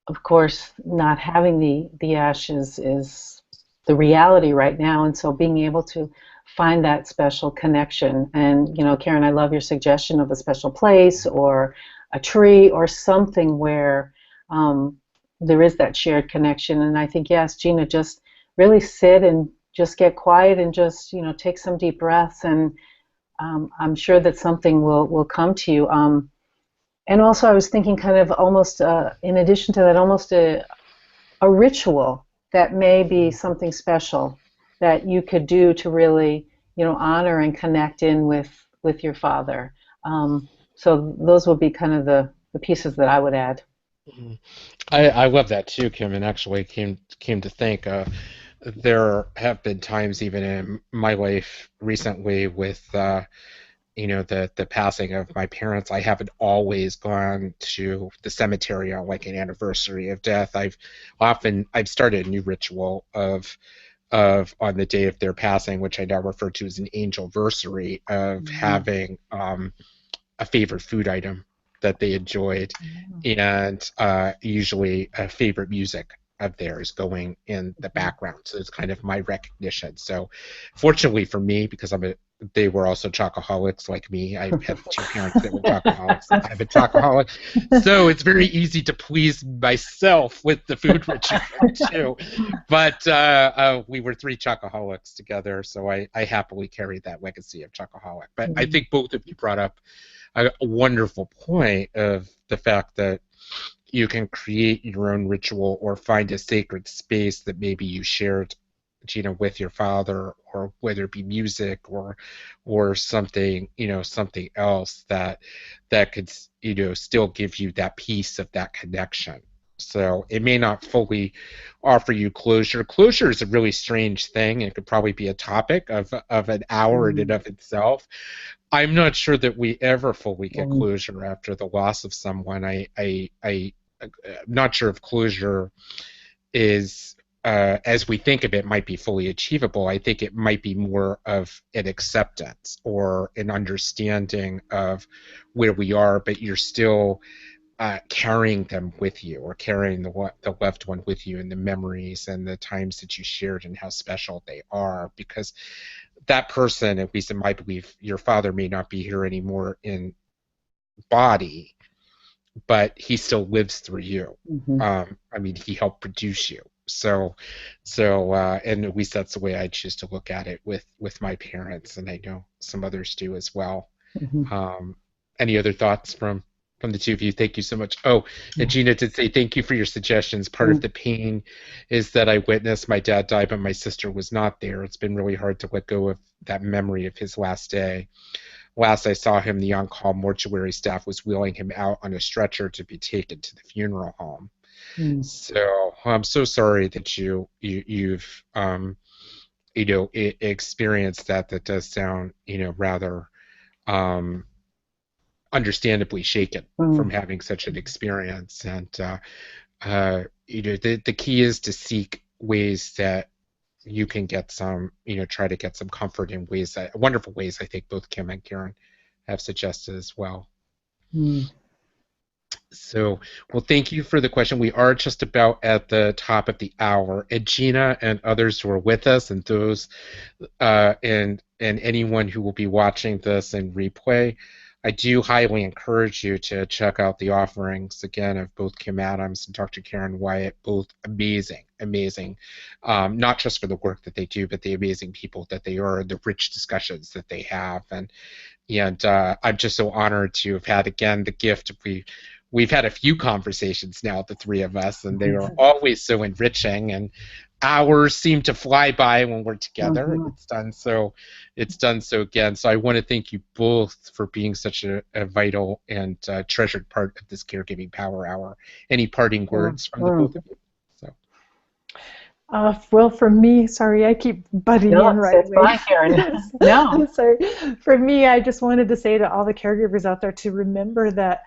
of course, not having the ashes is the reality right now, and so being able to find that special connection. And Karen, I love your suggestion of a special place or a tree or something where there is that shared connection. And I think, yes, Gina, just really sit and just get quiet and just take some deep breaths, and I'm sure that something will come to you. And also, I was thinking, kind of almost in addition to that, almost a ritual that may be something special that you could do to really, honor and connect in with your father. So those would be kind of the pieces that I would add. Mhm. I love that too, Kim, and actually came to think there have been times even in my life recently with the passing of my parents. I haven't always gone to the cemetery on like an anniversary of death. I've started a new ritual of on the day of their passing, which I now refer to as an angelversary, of Mm-hmm. having a favorite food item that they enjoyed, and usually a favorite music of theirs going in the background. So it's kind of my recognition. So fortunately for me, because they were also chocoholics like me. I had two parents that were chocoholics. I'm a chocoholic. So it's very easy to please myself with the food ritual too. But we were three chocoholics together, so I happily carried that legacy of chocoholic. But I think both of you brought up a wonderful point of the fact that you can create your own ritual or find a sacred space that maybe you shared, Gina, with your father, or whether it be music or something, something else that could, still give you that piece of that connection. So it may not fully offer you closure. Closure is a really strange thing. It could probably be a topic of an hour in and of itself. I'm not sure that we ever fully get closure after the loss of someone. I'm not sure if closure is, as we think of it, might be fully achievable. I think it might be more of an acceptance or an understanding of where we are, but you're still carrying them with you, or carrying the loved one with you, and the memories and the times that you shared and how special they are, because that person, at least in my belief, your father may not be here anymore in body, but he still lives through you. Mm-hmm. I mean, he helped produce you. And at least that's the way I choose to look at it with my parents, and I know some others do as well. Mm-hmm. Um, any other thoughts from the two of you? Thank you so much. Oh, and Gina did say thank you for your suggestions. Part of the pain is that I witnessed my dad die, but my sister was not there. It's been really hard to let go of that memory of his last day. Last I saw him, the on-call mortuary staff was wheeling him out on a stretcher to be taken to the funeral home. Mm-hmm. So I'm so sorry that you've experienced that. That does sound rather um, understandably shaken from having such an experience. And the key is to seek ways that you can get some, try to get some comfort in wonderful ways. I think both Kim and Karen have suggested as well. Mm-hmm. So, well, thank you for the question. We are just about at the top of the hour. And Gina and others who are with us, and those and anyone who will be watching this in replay, I do highly encourage you to check out the offerings again of both Kim Adams and Dr. Karen Wyatt. Both amazing, not just for the work that they do, but the amazing people that they are, the rich discussions that they have, and I'm just so honored to have had again the gift. We've had a few conversations now, the three of us, and they are always so enriching, and hours seem to fly by when we're together. And it's done so again. So I want to thank you both for being such a vital and treasured part of this Caregiving Power Hour. Any parting words from the both of you? So Well, for me, sorry, I keep butting No, in right it's away. fine, Karen. No. I'm sorry. For me, I just wanted to say to all the caregivers out there to remember that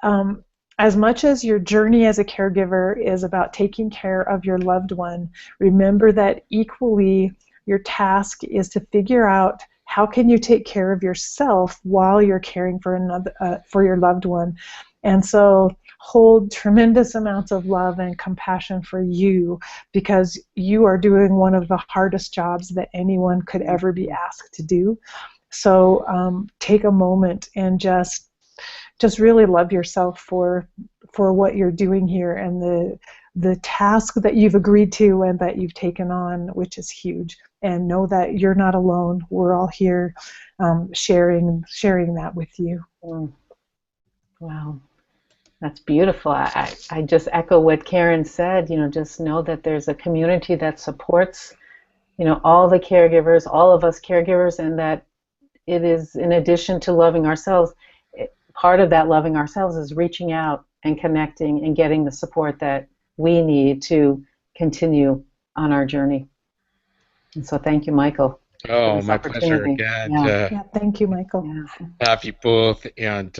um, as much as your journey as a caregiver is about taking care of your loved one, remember that equally your task is to figure out how can you take care of yourself while you're caring for another for your loved one. And so hold tremendous amounts of love and compassion for you because you are doing one of the hardest jobs that anyone could ever be asked to do. So take a moment and just really love yourself for what you're doing here and the task that you've agreed to and that you've taken on, which is huge. And know that you're not alone. We're all here sharing that with you. Mm, wow. That's beautiful. I just echo what Karen said, just know that there's a community that supports, all the caregivers, all of us caregivers, and that it is in addition to loving ourselves, part of that loving ourselves is reaching out and connecting and getting the support that we need to continue on our journey. And so thank you, Michael, for Oh, this my pleasure opportunity. again Yeah, to Yeah, thank you, Michael. yeah. have you both. And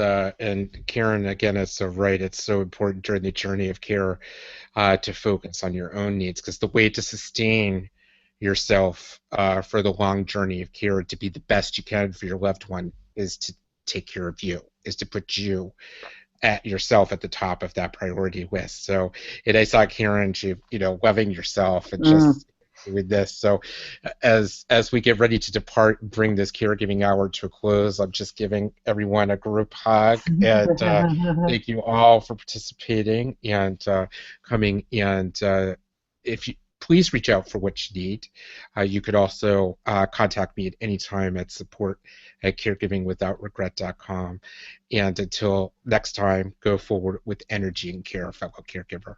Karen, again, is so right. It's so important during the journey of care to focus on your own needs, because the way to sustain yourself for the long journey of care to be the best you can for your loved one is to take care of you, is to put you at yourself at the top of that priority list. So, and I saw Karen, she, loving yourself and Mm. just with this. So, as we get ready to depart, bring this caregiving hour to a close, I'm just giving everyone a group hug and thank you all for participating and coming. And if you please reach out for what you need. You could also contact me at any time at support@caregivingwithoutregret.com. And until next time, go forward with energy and care, fellow caregiver.